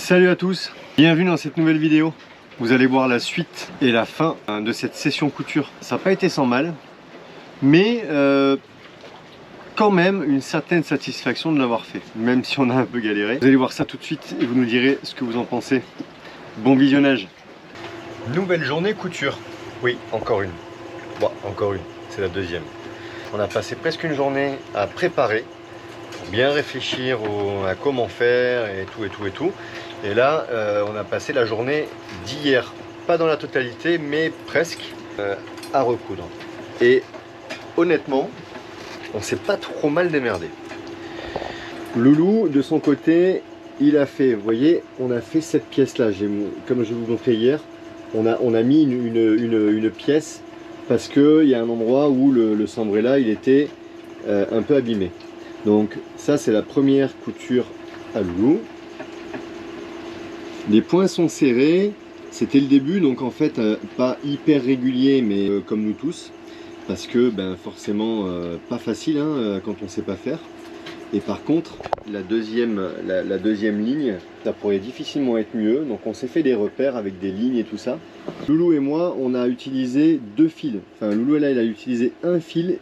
Salut à tous, bienvenue dans cette nouvelle vidéo. Vous allez voir la suite et la fin de cette session couture. Ça n'a pas été sans mal, mais quand même une certaine satisfaction de l'avoir fait, même si on a un peu galéré. Vous allez voir ça tout de suite et vous nous direz ce que vous en pensez. Bon visionnage. Nouvelle journée couture. Oui, encore une. Bon, encore une, c'est la deuxième. On a passé presque une journée à préparer, pour bien réfléchir à comment faire et tout. Et là, on a passé la journée d'hier, pas dans la totalité, mais presque, à recoudre. Et honnêtement, on s'est pas trop mal démerdé. Loulou, de son côté, il a fait, vous voyez, on a fait cette pièce-là. Comme je vous montrais hier, on a mis une pièce parce qu'il y a un endroit où le sambrella, il était un peu abîmé. Donc ça, c'est la première couture à Loulou. Les points sont serrés, c'était le début, donc en fait pas hyper régulier, mais comme nous tous, parce que forcément pas facile quand on sait pas faire. Et par contre, la deuxième ligne, ça pourrait difficilement être mieux, donc on s'est fait des repères avec des lignes et tout ça. Loulou et moi, on a utilisé deux fils, enfin Loulou là il a utilisé un fil,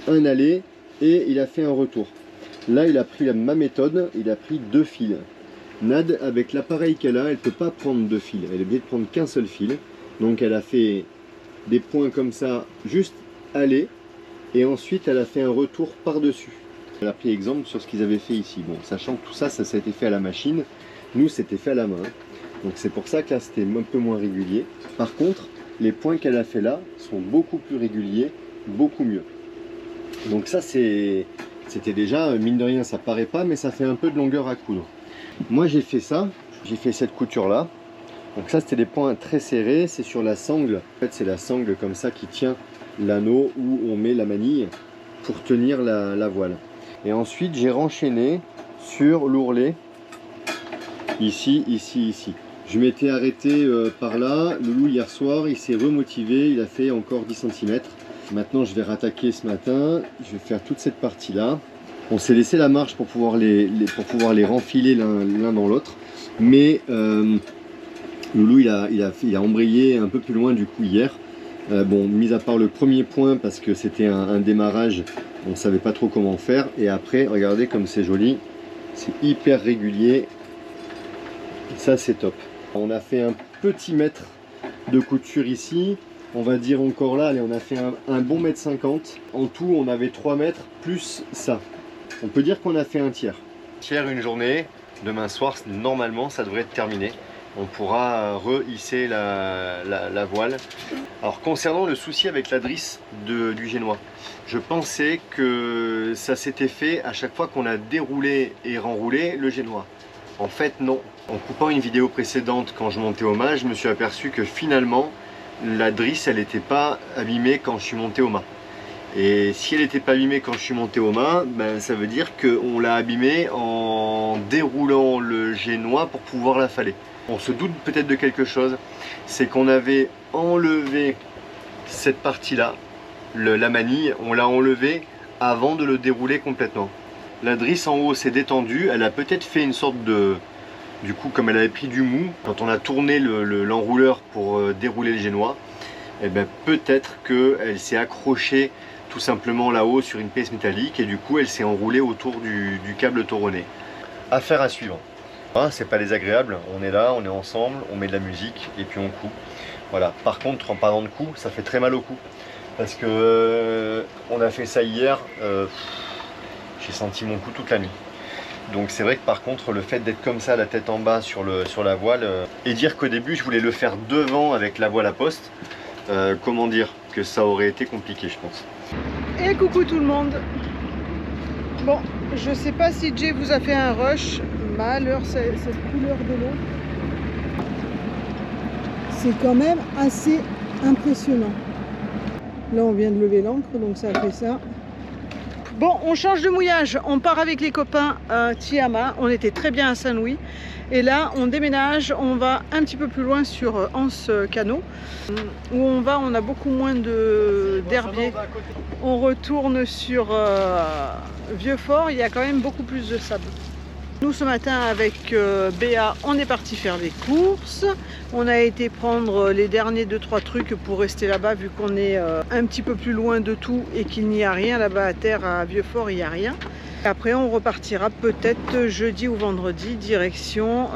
un aller, et il a fait un retour. Là il a pris ma méthode, il a pris deux fils. Nad, avec l'appareil qu'elle a, elle ne peut pas prendre deux fils, elle est obligée de prendre qu'un seul fil. Donc elle a fait des points comme ça, juste aller, et ensuite elle a fait un retour par-dessus. Elle a pris exemple sur ce qu'ils avaient fait ici. Bon, sachant que tout ça, ça a été fait à la machine, nous c'était fait à la main. Donc c'est pour ça que là c'était un peu moins régulier. Par contre, les points qu'elle a fait là sont beaucoup plus réguliers, beaucoup mieux. Donc ça c'était déjà, mine de rien ça paraît pas, mais ça fait un peu de longueur à coudre. Moi j'ai fait ça, j'ai fait cette couture là. Donc ça c'était des points très serrés, c'est sur la sangle. En fait c'est la sangle comme ça qui tient l'anneau où on met la manille pour tenir la voile. Et ensuite j'ai renchaîné sur l'ourlet, ici. Je m'étais arrêté par là. Loulou hier soir il s'est remotivé, il a fait encore 10 cm. Maintenant je vais rattaquer ce matin, je vais faire toute cette partie là. On s'est laissé la marche pour pouvoir les renfiler l'un dans l'autre. Mais Loulou il a embrayé un peu plus loin du coup hier. Bon, mis à part le premier point parce que c'était un démarrage, on ne savait pas trop comment faire. Et après, regardez comme c'est joli, c'est hyper régulier. Ça c'est top. On a fait un petit mètre de couture ici. On va dire encore là, allez, on a fait un bon mètre 50. En tout, on avait 3 mètres plus ça. On peut dire qu'on a fait un tiers. Hier, une journée. Demain soir, normalement, ça devrait être terminé. On pourra rehisser la voile. Alors concernant le souci avec la drisse du génois, je pensais que ça s'était fait à chaque fois qu'on a déroulé et renroulé le génois. En fait non. En coupant une vidéo précédente quand je montais au mât, je me suis aperçu que finalement la drisse elle n'était pas abîmée quand je suis monté au mât. Et si elle n'était pas abîmée quand je suis monté au mât, ça veut dire qu'on l'a abîmée en déroulant le génois pour pouvoir la faller. On se doute peut-être de quelque chose, c'est qu'on avait enlevé cette partie-là, la manille, on l'a enlevée avant de le dérouler complètement. La drisse en haut s'est détendue, elle a peut-être fait une sorte de... Du coup, comme elle avait pris du mou, quand on a tourné l'enrouleur pour dérouler le génois, et peut-être qu'elle s'est accrochée tout simplement là-haut sur une pièce métallique et du coup elle s'est enroulée autour du câble toronné. Affaire à suivre. C'est pas désagréable, on est là, on est ensemble, on met de la musique et puis on coupe. Voilà. Par contre, en parlant de cou, ça fait très mal au cou. Parce que on a fait ça hier, j'ai senti mon cou toute la nuit. Donc c'est vrai que par contre, le fait d'être comme ça, la tête en bas sur la voile, et dire qu'au début je voulais le faire devant avec la voile à poste, comment dire que ça aurait été compliqué je pense. Et coucou tout le monde. Bon, je sais pas si Jay vous a fait un rush. Malheur, cette couleur de l'eau, c'est quand même assez impressionnant. Là on vient de lever l'ancre, donc ça a fait ça. Bon, on change de mouillage, on part avec les copains à Tiama, on était très bien à Saint-Louis. Et là, on déménage, on va un petit peu plus loin sur Anse Canot, où on a beaucoup moins d'herbiers. On retourne sur Vieux-Fort, il y a quand même beaucoup plus de sable. Nous ce matin avec Béa, on est parti faire les courses. On a été prendre les derniers 2-3 trucs pour rester là-bas vu qu'on est un petit peu plus loin de tout et qu'il n'y a rien là-bas à terre à Vieux-Fort, il n'y a rien. Après on repartira peut-être jeudi ou vendredi direction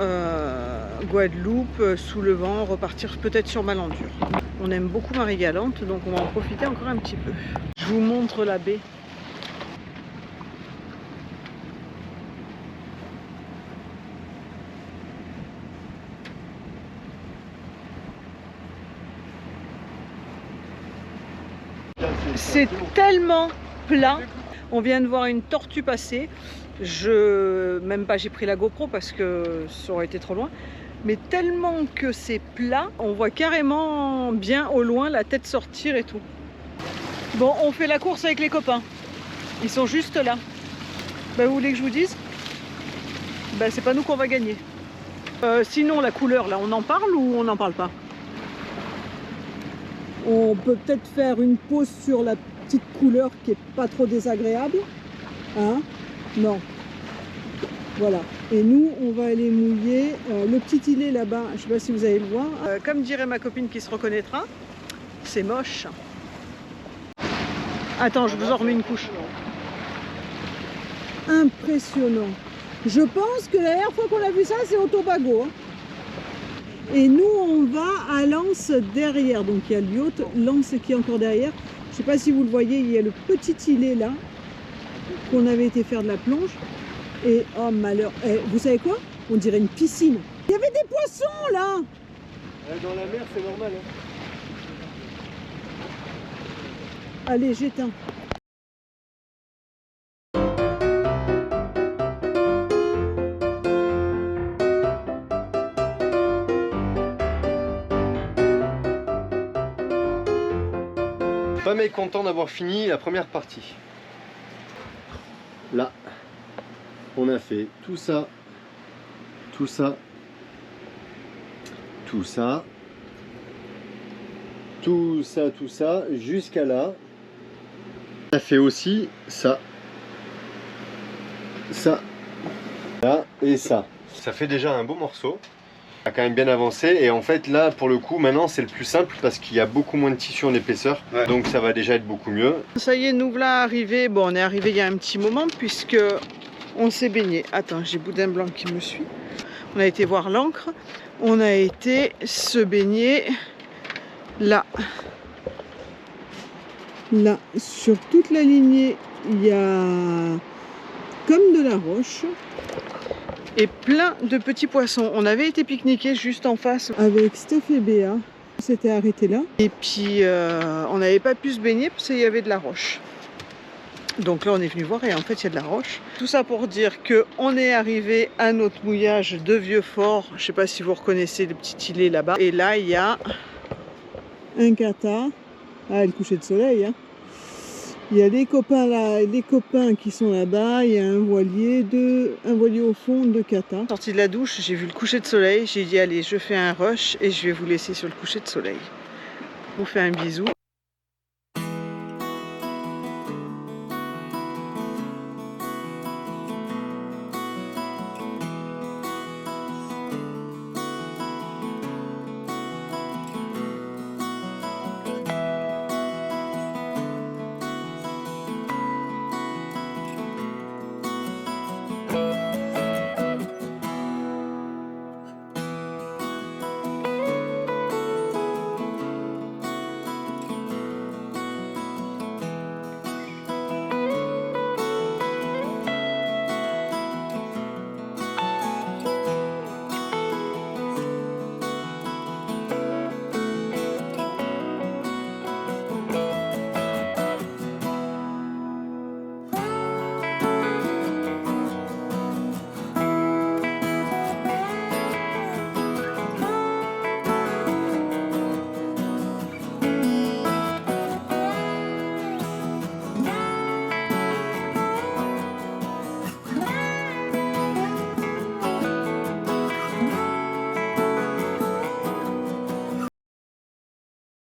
Guadeloupe sous le vent, repartir peut-être sur Malandure. On aime beaucoup Marie-Galante donc on va en profiter encore un petit peu. Je vous montre la baie. C'est tellement plat. On vient de voir une tortue passer. Même pas, j'ai pris la GoPro parce que ça aurait été trop loin. Mais tellement que c'est plat, on voit carrément bien au loin la tête sortir et tout. Bon, on fait la course avec les copains. Ils sont juste là. Vous voulez que je vous dise? C'est pas nous qu'on va gagner. Sinon, la couleur, là, on en parle ou on n'en parle pas? On peut peut-être faire une pause sur la petite couleur qui est pas trop désagréable. Hein? Non. Voilà. Et nous, on va aller mouiller le petit îlet là-bas. Je sais pas si vous allez le voir. Comme dirait ma copine qui se reconnaîtra, c'est moche. Attends, je vous en remets une couche. Impressionnant. Je pense que la dernière fois qu'on a vu ça, c'est au Tobago. Hein. Et nous, on va à l'anse derrière. Donc il y a le yacht, l'anse qui est encore derrière. Je ne sais pas si vous le voyez, il y a le petit îlet là, qu'on avait été faire de la plonge. Et oh malheur, vous savez quoi? On dirait une piscine. Il y avait des poissons là. Dans la mer, c'est normal. Hein. Allez, j'éteins. Pas mécontent d'avoir fini la première partie. Là, on a fait tout ça, tout ça, tout ça, tout ça, tout ça, jusqu'à là. On a fait aussi ça, ça, là et ça. Ça fait déjà un beau morceau. A quand même bien avancé et en fait là pour le coup maintenant c'est le plus simple parce qu'il y a beaucoup moins de tissu en épaisseur, donc ça va déjà être beaucoup mieux. Ça y est, nous voilà arrivés. Bon, on est arrivé il y a un petit moment puisque on s'est baigné. Attends, j'ai Boudin Blanc qui me suit. On a été voir l'ancre, on a été se baigner là. Là, sur toute la lignée, il y a comme de la roche. Et plein de petits poissons. On avait été pique-niquer juste en face avec Steph et Béa. On s'était arrêté là. Et puis on n'avait pas pu se baigner parce qu'il y avait de la roche. Donc là on est venu voir et en fait il y a de la roche. Tout ça pour dire qu'on est arrivé à notre mouillage de Vieux-Fort. Je ne sais pas si vous reconnaissez le petit îlet là-bas. Et là il y a un kata. Ah, le coucher de soleil. Hein. Il y a les copains là, les copains qui sont là-bas, il y a un voilier au fond de kata. Sortie de la douche, j'ai vu le coucher de soleil, j'ai dit allez je fais un rush et je vais vous laisser sur le coucher de soleil. Je vous fais un bisou.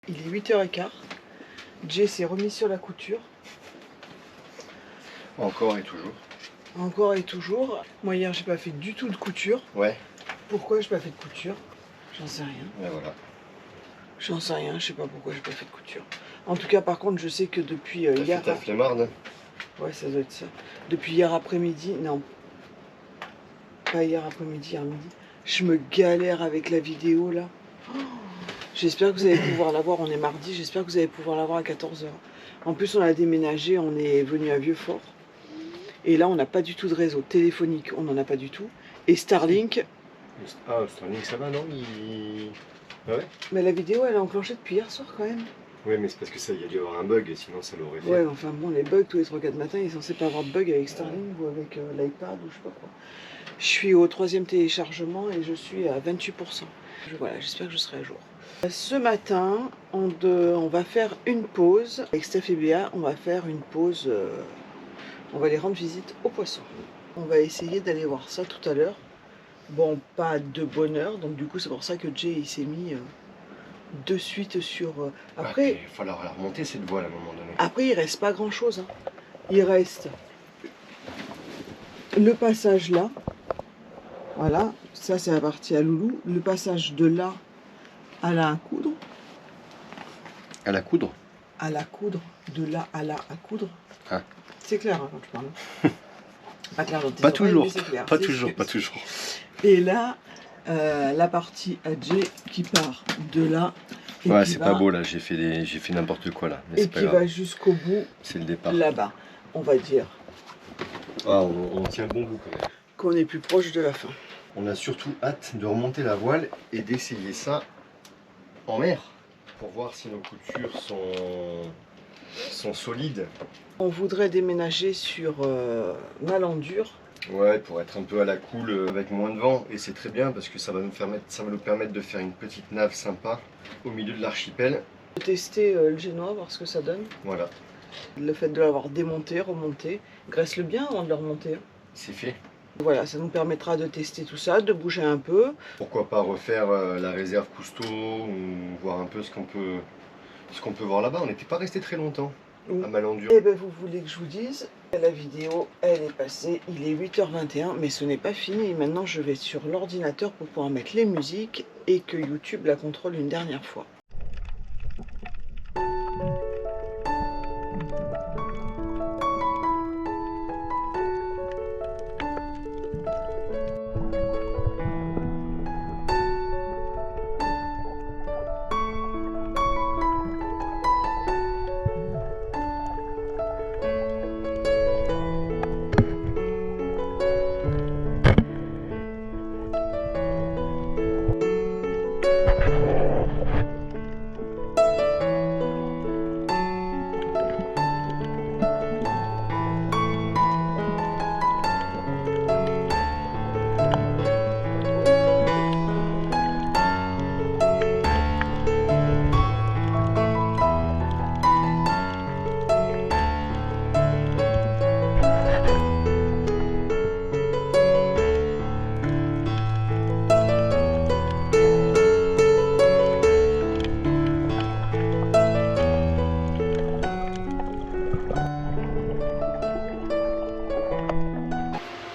Il est 8h15. Jay s'est remis sur la couture. Encore et toujours. Encore et toujours. Moi hier j'ai pas fait du tout de couture. Ouais. Pourquoi j'ai pas fait de couture? J'en sais rien. Ouais, voilà. J'en sais rien, je sais pas pourquoi j'ai pas fait de couture. En tout cas par contre je sais que depuis hier... T'as flemmarde. Ouais ça doit être ça. Depuis hier après-midi, non. Pas hier après-midi, hier midi. Je me galère avec la vidéo là. Oh, j'espère que vous allez pouvoir la voir, on est mardi, j'espère que vous allez pouvoir la voir à 14 h. En plus on a déménagé, on est venu à Vieux-Fort. Et là on n'a pas du tout de réseau téléphonique, on n'en a pas du tout. Et Starlink... Ah, Starlink ça va non Ah ouais. Mais la vidéo elle est enclenchée depuis hier soir quand même. Ouais mais c'est parce que ça, il y a dû y avoir un bug, sinon ça l'aurait fait. Ouais enfin bon les bugs tous les 3-4 matins, il est censé pas avoir de bug avec Starlink ou avec l'iPad ou je sais pas quoi. Je suis au 3e téléchargement et je suis à 28%. Voilà, j'espère que je serai à jour. Ce matin, on va faire une pause. Avec Steph et Béa, on va faire une pause. On va aller rendre visite aux poissons. On va essayer d'aller voir ça tout à l'heure. Bon, pas de bonne heure, donc du coup c'est pour ça que Jay il s'est mis de suite sur... Après, il va falloir la remonter cette voile à un moment donné. Après il reste pas grand chose. Hein. Il reste le passage là. Voilà, ça c'est la partie à Loulou. Le passage de là à là à coudre. À la coudre? À la coudre, de là à là à coudre. Ah. C'est clair hein, quand tu parles. Pas clair dans tes pas oreilles, toujours, mais c'est clair, pas c'est toujours, sûr. pas toujours. Et là, la partie à J qui part de là. Et Ouais, qui c'est va, pas beau là, j'ai fait n'importe quoi là. Mais et c'est pas qui grave. va jusqu'au bout, C'est le départ. là-bas, on va dire. Ah, on tient bon bout quand même. Qu'on est plus proche de la fin. On a surtout hâte de remonter la voile et d'essayer ça en mer pour voir si nos coutures sont solides. On voudrait déménager sur Malandure. Ouais, pour être un peu à la cool avec moins de vent, et c'est très bien parce que ça va nous permettre de faire une petite nave sympa au milieu de l'archipel. Tester le génois, voir ce que ça donne. Voilà, Le fait de l'avoir démonté, remonté. Graisse-le bien avant de le remonter. c'est fait. Voilà, ça nous permettra de tester tout ça, de bouger un peu. Pourquoi pas refaire la réserve Cousteau ou voir un peu ce qu'on peut voir là-bas. On n'était pas resté très longtemps à Malandure. Et ben vous voulez que je vous dise, la vidéo elle est passée, il est 8h21, mais ce n'est pas fini. Maintenant je vais sur l'ordinateur pour pouvoir mettre les musiques et que YouTube la contrôle une dernière fois.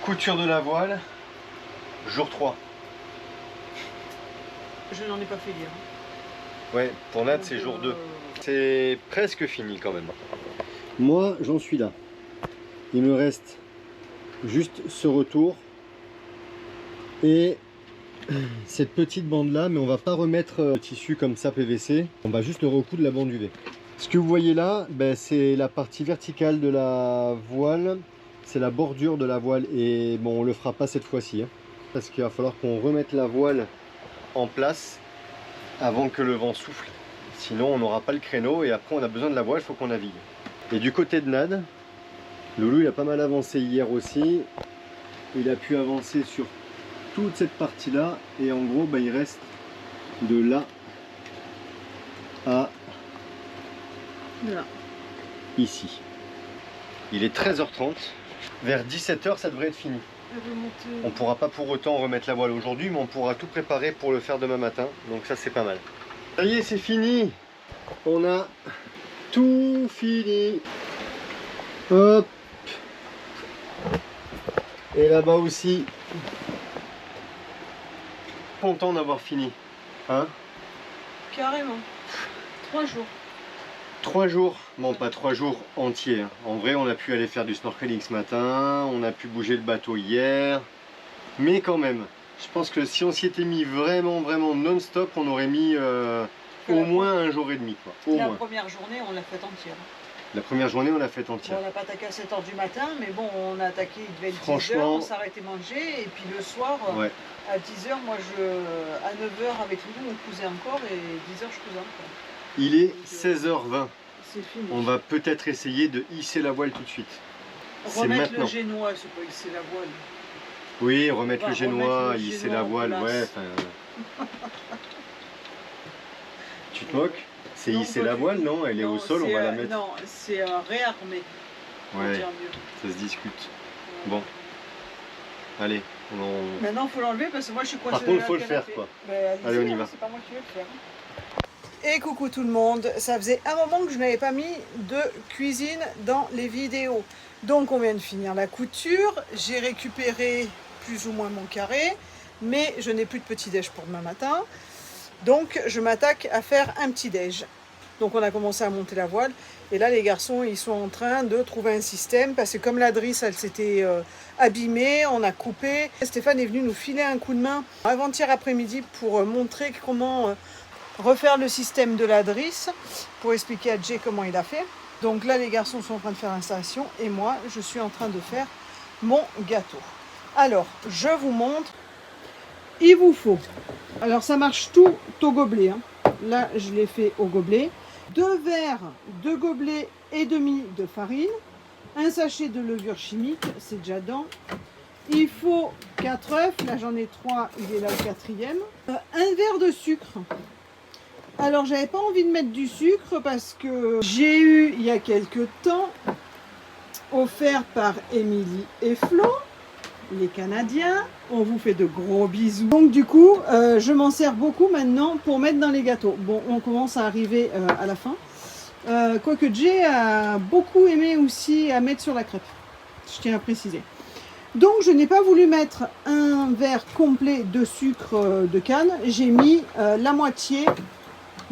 Couture de la voile, jour 3. Je n'en ai pas fait lire. Ouais, pour Nat c'est jour 2. C'est presque fini quand même. Moi j'en suis là. Il me reste juste ce retour et cette petite bande là, mais on va pas remettre le tissu comme ça PVC, on va juste le recoudre la bande UV. Ce que vous voyez là, ben, c'est la partie verticale de la voile, c'est la bordure de la voile, et bon on le fera pas cette fois-ci hein, parce qu'il va falloir qu'on remette la voile en place avant que le vent souffle, sinon on n'aura pas le créneau et après on a besoin de la voile, il faut qu'on navigue. Et du côté de Nad, Loulou il a pas mal avancé hier aussi, il a pu avancer sur toute cette partie là et en gros bah, il reste de là à Là. Ici. Il est 13h30, vers 17h ça devrait être fini. On pourra pas pour autant remettre la voile aujourd'hui, mais on pourra tout préparer pour le faire demain matin, donc ça c'est pas mal. Ça y est, c'est fini. On a tout fini. Hop. Et là-bas aussi. Content d'avoir fini. Hein? Carrément. 3 jours. 3 jours, bon pas 3 jours entiers. En vrai, on a pu aller faire du snorkeling ce matin, on a pu bouger le bateau hier. Mais quand même, je pense que si on s'y était mis vraiment non-stop, on aurait mis au moins 1 jour et demi. Quoi. Au La moins. première journée, on l'a faite entière. La première journée, on l'a faite Bon, entière. on n'a pas attaqué à 7 h du matin, mais bon, on a attaqué, il devait être 10 h, Franchement, on s'arrêtait manger, et puis le soir, ouais. à 10 h, moi, à 9 h avec Loulou, on cousait encore, et 10 h, je cousais encore. Il est 16h20. C'est fini. On va peut-être essayer de hisser la voile tout de suite. C'est Remettre maintenant. le génois, c'est pas hisser la voile. Oui, remettre On le va génois, remettre le hisser génois la en voile, place. ouais. Tu te moques? C'est Non, hisser pas la du voile, tout. non? Elle est au sol, on va la mettre. Non, c'est réarmer. Ouais, Dire mieux. ça se discute. Bon, allez, on... Maintenant, il faut l'enlever parce que moi, je suis coincée. Par contre, dans faut le canapé. faire, quoi. Ben, Allez, on y va. C'est pas moi qui vais le faire. Et coucou tout le monde, ça faisait un moment que je n'avais pas mis de cuisine dans les vidéos. Donc on vient de finir la couture, j'ai récupéré plus ou moins mon carré, mais je n'ai plus de petit-déj pour demain matin. Donc je m'attaque à faire un petit-déj. Donc on a commencé à monter la voile, et là les garçons ils sont en train de trouver un système, parce que comme la drisse elle s'était abîmée, on a coupé. Stéphane est venu nous filer un coup de main avant-hier après-midi pour montrer comment... refaire le système de la drisse pour expliquer à Jay comment il a fait. Donc là les garçons sont en train de faire l'installation et moi je suis en train de faire mon gâteau. Alors je vous montre, il vous faut, alors ça marche tout au gobelet, hein. Là je l'ai fait au gobelet, 2 verres de gobelet et demi de farine, un sachet de levure chimique, c'est déjà dedans. Il faut 4 œufs, là j'en ai 3, il est là le 4e, un verre de sucre. Alors j'avais pas envie de mettre du sucre parce que j'ai eu il y a quelques temps, offert par Émilie et Flo, les Canadiens, on vous fait de gros bisous. Donc du coup je m'en sers beaucoup maintenant pour mettre dans les gâteaux. Bon, on commence à arriver à la fin, quoique Jay a beaucoup aimé aussi à mettre sur la crêpe, je tiens à préciser. Donc je n'ai pas voulu mettre un verre complet de sucre de canne, j'ai mis la moitié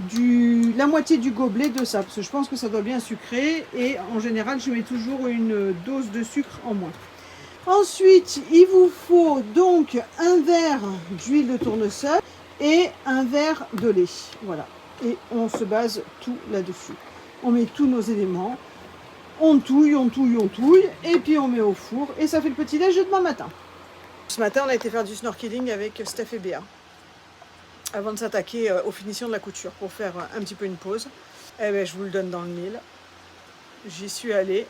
du gobelet de ça, parce que je pense que ça doit bien sucrer, et en général je mets toujours une dose de sucre en moins. Ensuite il vous faut donc un verre d'huile de tournesol et un verre de lait, voilà, et on se base tout là-dessus. On met tous nos éléments, on touille, et puis on met au four, et ça fait le petit déj de demain matin. Ce matin on a été faire du snorkeling avec Steph et Béa, avant de s'attaquer aux finitions de la couture, pour faire un petit peu une pause. Eh bien, je vous le donne dans le mille. J'y suis allée.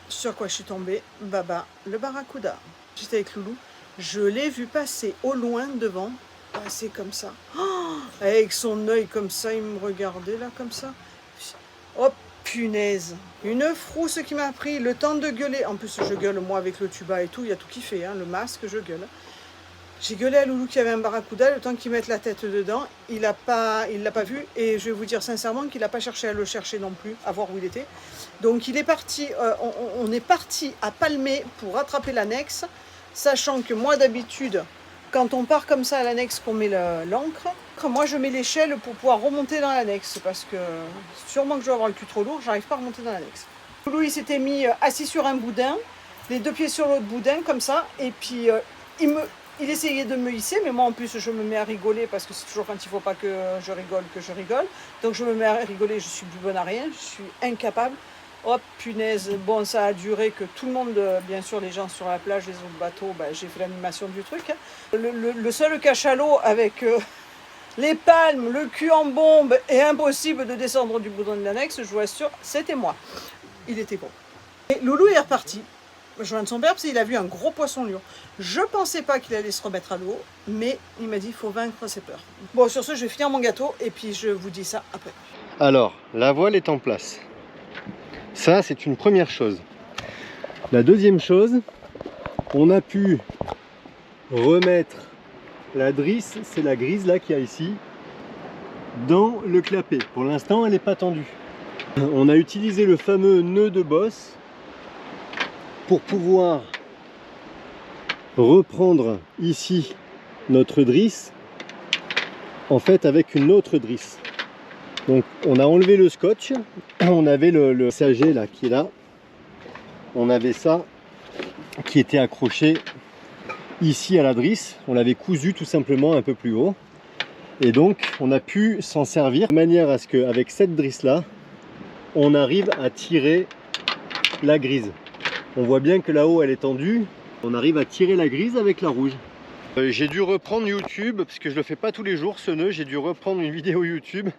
Sur quoi je suis tombée? Baba, le barracuda. J'étais avec Loulou. Je l'ai vu passer au loin devant, passer comme ça. Oh, avec son œil comme ça, il me regardait là, comme ça. Oh, punaise! Une frousse qui m'a pris le temps de gueuler. En plus, je gueule moi avec le tuba et tout. Il y a tout qui fait, hein, le masque, je gueule. J'ai gueulé à Loulou qu'il y avait un barracuda, le temps qu'il mette la tête dedans, il l'a pas vu, et je vais vous dire sincèrement qu'il n'a pas cherché à le chercher non plus, à voir où il était. Donc il est parti, on est parti à Palmer pour rattraper l'annexe, sachant que moi d'habitude, quand on part comme ça à l'annexe qu'on met l'ancre, moi je mets l'échelle pour pouvoir remonter dans l'annexe, parce que sûrement que je vais avoir le cul trop lourd, j'arrive pas à remonter dans l'annexe. Loulou il s'était mis assis sur un boudin, les 2 pieds sur l'autre boudin comme ça, et puis il essayait de me hisser, mais moi en plus je me mets à rigoler, parce que c'est toujours quand il ne faut pas que je rigole. Donc je me mets à rigoler, je suis plus bonne à rien, je suis incapable. Oh punaise, bon ça a duré que tout le monde, bien sûr les gens sur la plage, les autres bateaux, ben, j'ai fait l'animation du truc. Hein. Le seul cachalot avec les palmes, le cul en bombe et impossible de descendre du boudin de l'annexe, je vous assure, c'était moi. Il était bon. Et Loulou est reparti. Joindre son père parce qu'il a vu un gros poisson lion. Je pensais pas qu'il allait se remettre à l'eau, mais il m'a dit il faut vaincre ses peurs. Bon, sur ce, je vais finir mon gâteau et puis je vous dis ça après. Alors, la voile est en place. Ça, c'est une première chose. La deuxième chose, on a pu remettre la drisse, c'est la grise là qu'il y a ici, dans le clapet. Pour l'instant, elle n'est pas tendue. On a utilisé le fameux nœud de bosse pour pouvoir reprendre ici notre drisse en fait avec une autre drisse. Donc on a enlevé le scotch, on avait le messager là qui est là, on avait ça qui était accroché ici à la drisse, on l'avait cousu tout simplement un peu plus haut et donc on a pu s'en servir de manière à ce qu'avec cette drisse là on arrive à tirer la grise. On voit bien que là-haut elle est tendue, on arrive à tirer la grise avec la rouge. J'ai dû reprendre YouTube, parce que je le fais pas tous les jours ce nœud, j'ai dû reprendre une vidéo YouTube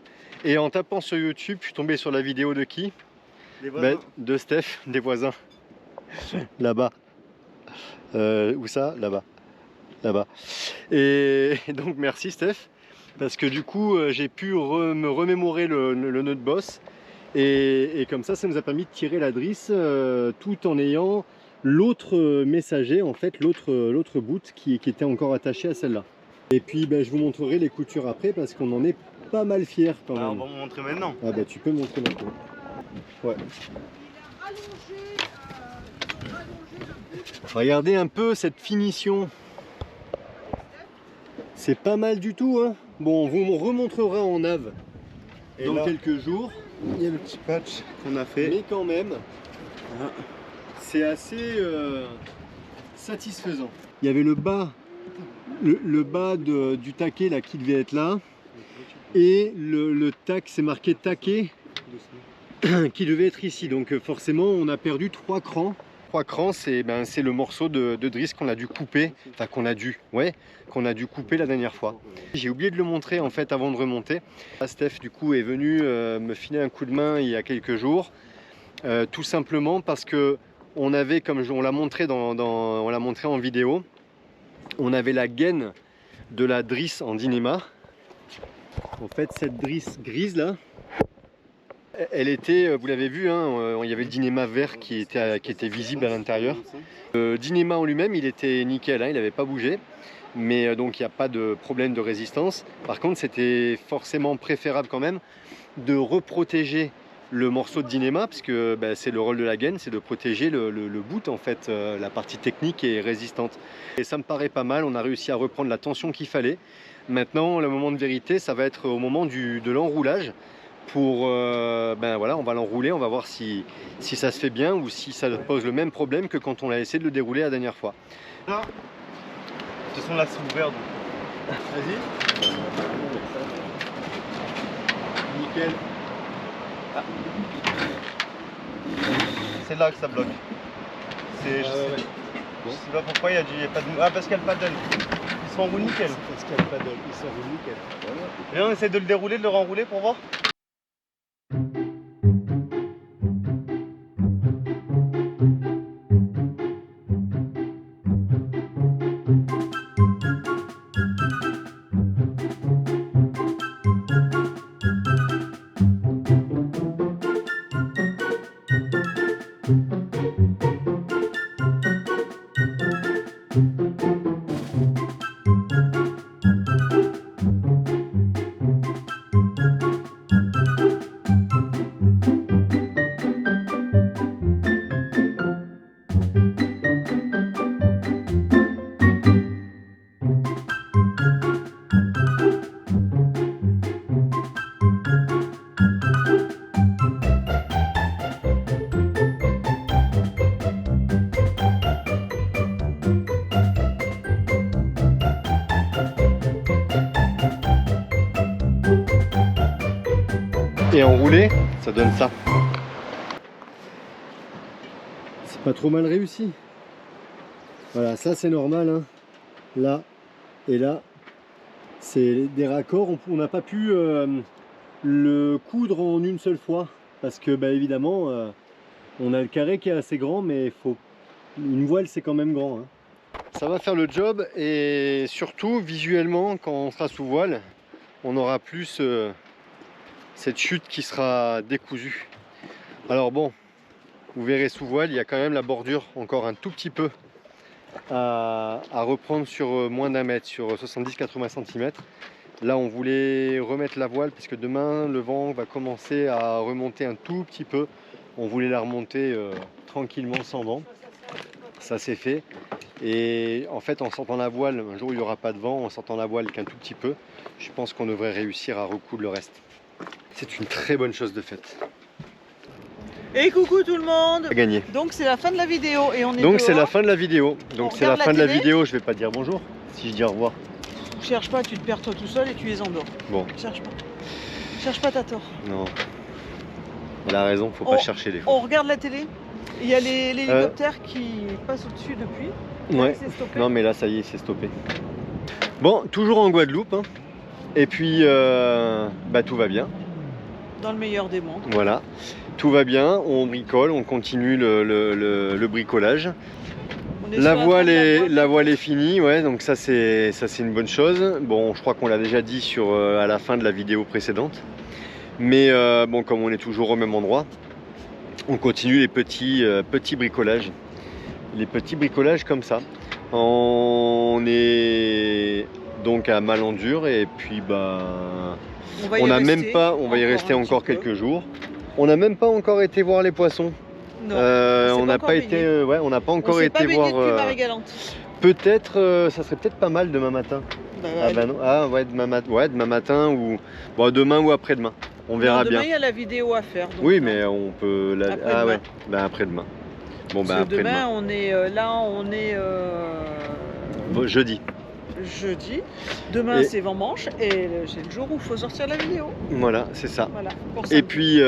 et en tapant sur YouTube je suis tombé sur la vidéo de qui? De Steph, des voisins. Là-bas. Où ça? Là-bas. Là-bas. Et donc merci Steph, parce que du coup j'ai pu me remémorer le nœud de bosse et comme ça nous a permis de tirer la drisse tout en ayant l'autre messager, en fait l'autre bout qui était encore attaché à celle-là. Et puis je vous montrerai les coutures après parce qu'on en est pas mal fiers quand même. On va vous montrer maintenant. Ah tu peux montrer maintenant. Ouais. Regardez un peu cette finition. C'est pas mal du tout hein. Bon, on vous remontrera en nav et dans quelques jours. Il y a le petit patch qu'on a fait. Mais quand même, c'est assez satisfaisant. Il y avait le bas, le bas du taquet là qui devait être là. Et le tac, c'est marqué taquet qui devait être ici. Donc forcément, on a perdu 3 crans. 3 crans, c'est le morceau de drisse qu'on a dû couper, enfin qu'on a dû couper la dernière fois. J'ai oublié de le montrer en fait avant de remonter. Steph du coup est venu me filer un coup de main il y a quelques jours, tout simplement parce que on avait, comme on l'a montré on l'a montré en vidéo, on avait la gaine de la drisse en Dynéma. En fait, cette drisse grise là, elle était, vous l'avez vu, hein, il y avait le Dynéma vert qui était visible à l'intérieur. Le Dynéma en lui-même, il était nickel, hein, il n'avait pas bougé, mais donc il n'y a pas de problème de résistance. Par contre, c'était forcément préférable quand même de reprotéger le morceau de Dynéma, parce que c'est le rôle de la gaine, c'est de protéger le bout, en fait, la partie technique et résistante. Et ça me paraît pas mal, on a réussi à reprendre la tension qu'il fallait. Maintenant, le moment de vérité, ça va être au moment de l'enroulage. Pour voilà, on va l'enrouler, on va voir si ça se fait bien ou si ça pose le même problème que quand on a essayé de le dérouler la dernière fois. Là, de toute façon là c'est ouvert donc. Vas-y. Nickel. Ah. C'est là que ça bloque. Je sais pas pourquoi il y a pas de. Ah parce qu'elle paddle. Ils sont en roue nickel. Parce qu'elle paddle, ils sont en roue nickel. Voilà. Et on essaie de le dérouler, de le renrouler pour voir. Et enroulé, ça donne ça. C'est pas trop mal réussi. Voilà, ça c'est normal, hein. Là et là, c'est des raccords. On n'a pas pu le coudre en une seule fois parce que évidemment, on a le carré qui est assez grand, mais une voile c'est quand même grand, hein. Ça va faire le job et surtout visuellement, quand on sera sous voile, on aura plus cette chute qui sera décousue. Alors bon, vous verrez sous voile, il y a quand même la bordure encore un tout petit peu à reprendre sur moins d'1 mètre, sur 70-80 cm. Là on voulait remettre la voile parce que demain le vent va commencer à remonter un tout petit peu. On voulait la remonter tranquillement sans vent. Ça c'est fait. Et en fait, en sortant la voile, un jour où il n'y aura pas de vent, en sortant la voile qu'un tout petit peu, je pense qu'on devrait réussir à recoudre le reste. C'est une très bonne chose de faite. Et coucou tout le monde. À gagner. Donc c'est la fin de la vidéo et on est Donc c'est la dehors. fin de la vidéo. Donc c'est la regarde fin la de la télé. vidéo. Je vais pas dire bonjour. Si je dis au revoir. Cherche pas, tu te perds toi tout seul et tu les endors. Bon. Cherche pas. Cherche pas, t'as tort. Non. Elle a raison. Faut pas chercher les fois. On regarde la télé. Il y a l'hélicoptère qui passe au-dessus depuis. Ouais. C'est stoppé. Non mais là ça y est, c'est stoppé. Bon, toujours en Guadeloupe. Hein. Et puis tout va bien. Dans le meilleur des mondes. Voilà. Tout va bien. On bricole. On continue le bricolage. On est La sur fin voile de la voile est finie, ouais, donc ça c'est une bonne chose. Bon, je crois qu'on l'a déjà dit à la fin de la vidéo précédente. Mais bon, comme on est toujours au même endroit, on continue les petits bricolages. Les petits bricolages comme ça. On est donc à Malandur et puis on n'a même pas, on va y rester encore quelques jours. On n'a même pas encore été voir les poissons. Non, on n'a pas été, on n'a pas encore été voir. Peut-être, ça serait peut-être pas mal demain matin. Demain matin ou demain ou après-demain. On verra bien. Demain il y a la vidéo à faire. Oui, mais on peut. Après-demain. Bon, demain on est jeudi. Jeudi. Demain c'est Vendange et c'est le jour où il faut sortir la vidéo. Voilà, c'est ça. Voilà, et puis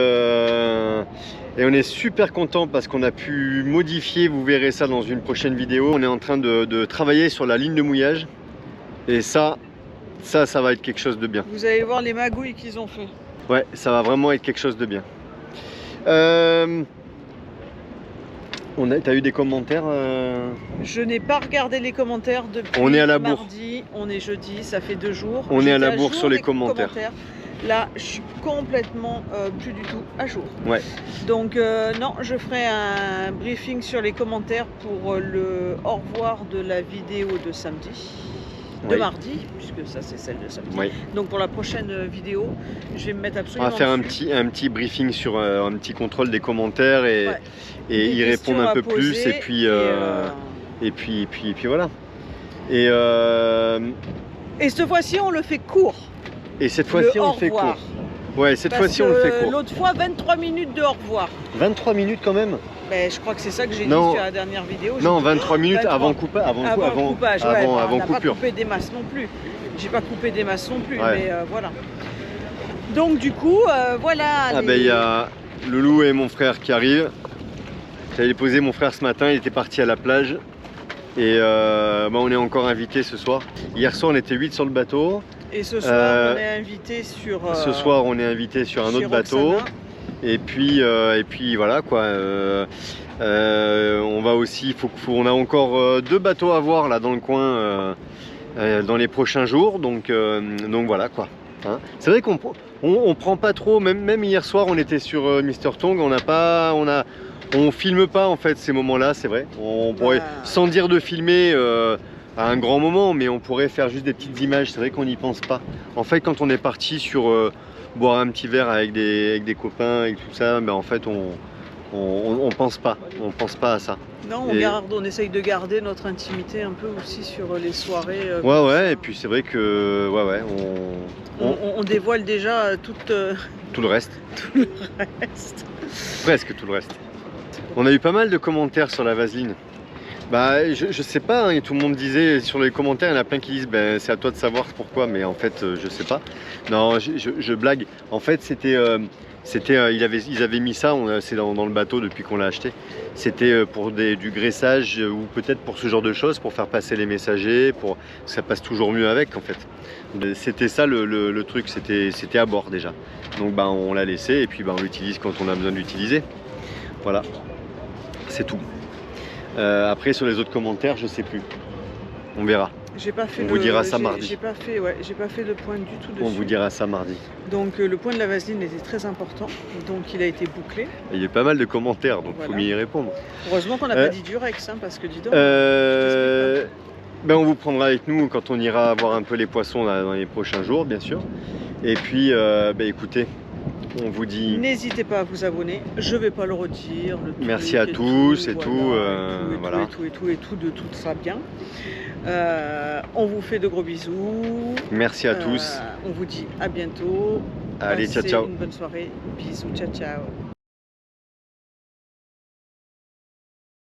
on est super content parce qu'on a pu modifier, vous verrez ça dans une prochaine vidéo. On est en train de travailler sur la ligne de mouillage et ça va être quelque chose de bien. Vous allez voir les magouilles qu'ils ont fait. Ouais, ça va vraiment être quelque chose de bien. T'as eu des commentaires Je n'ai pas regardé les commentaires depuis on est à la bourre. Mardi, on est jeudi, ça fait 2 jours. On est à la bourre sur les commentaires. Là, je suis complètement plus du tout à jour. Ouais. Donc non, je ferai un briefing sur les commentaires pour le au revoir de la vidéo de samedi. De mardi, puisque ça c'est celle de samedi. Oui. Donc pour la prochaine vidéo, je vais me mettre absolument. On va faire dessus. un petit briefing sur un petit contrôle des commentaires et y répondre un peu plus et puis voilà. Et cette fois-ci on le fait court. Et cette fois-ci on le fait court. Ouais, cette fois-ci on le fait court. L'autre fois 23 minutes de au revoir. 23 minutes quand même. Ben, je crois que c'est ça que j'ai dit sur la dernière vidéo. Non, 23 minutes avant coupage. Avant coupage, avant on n'a pas coupure. coupé des masses non plus. J'ai pas coupé des masses non plus, Ouais. mais voilà. Donc du coup, voilà. Il y a Loulou et mon frère qui arrivent. J'allais déposer mon frère ce matin, il était parti à la plage. Et on est encore invités ce soir. Hier soir on était 8 sur le bateau. Et ce soir on est invité sur. Ce soir on est invité sur un autre bateau. Roxana. Et puis voilà quoi. On va aussi, on a encore 2 bateaux à voir là dans le coin dans les prochains jours. Donc voilà quoi. Hein. C'est vrai qu'on prend pas trop. Même hier soir on était sur Mister Tong. On filme pas en fait ces moments-là. C'est vrai. On pourrait, sans dire de filmer. À un grand moment, mais on pourrait faire juste des petites images. C'est vrai qu'on n'y pense pas. En fait, quand on est parti sur boire un petit verre avec des copains et tout ça, en fait, on pense pas à ça. Non, on essaye de garder notre intimité un peu aussi sur les soirées. Ouais, et puis c'est vrai que on dévoile déjà tout le reste. Tout le reste. Presque tout le reste. On a eu pas mal de commentaires sur la vaseline. Je sais pas, hein, tout le monde disait sur les commentaires, il y en a plein qui disent c'est à toi de savoir pourquoi, mais en fait je sais pas. Non, je blague. En fait ils avaient mis ça, c'est dans le bateau depuis qu'on l'a acheté. C'était pour du graissage ou peut-être pour ce genre de choses, pour faire passer les messagers, ça passe toujours mieux avec en fait. C'était ça le truc, c'était à bord déjà. Donc on l'a laissé et puis on l'utilise quand on a besoin de l'utiliser. Voilà, c'est tout. Après sur les autres commentaires, je sais plus. On verra. On vous dira ça mardi. J'ai pas fait le point du tout dessus. On vous dira ça mardi. Donc le point de la vaseline était très important, donc il a été bouclé. Il y a eu pas mal de commentaires, donc il faut mieux y répondre. Heureusement qu'on n'a pas dit Durex, hein, parce que dis donc. On vous prendra avec nous quand on ira voir un peu les poissons là, dans les prochains jours, bien sûr. Et puis, écoutez, On vous dit N'hésitez pas à vous abonner, je vais pas le redire. merci à tous et tout. Voilà. Et tout, de tout ça bien. On vous fait de gros bisous. Merci à tous. On vous dit à bientôt. Allez, ciao, Passez ciao. une bonne soirée. Bisous, ciao, ciao.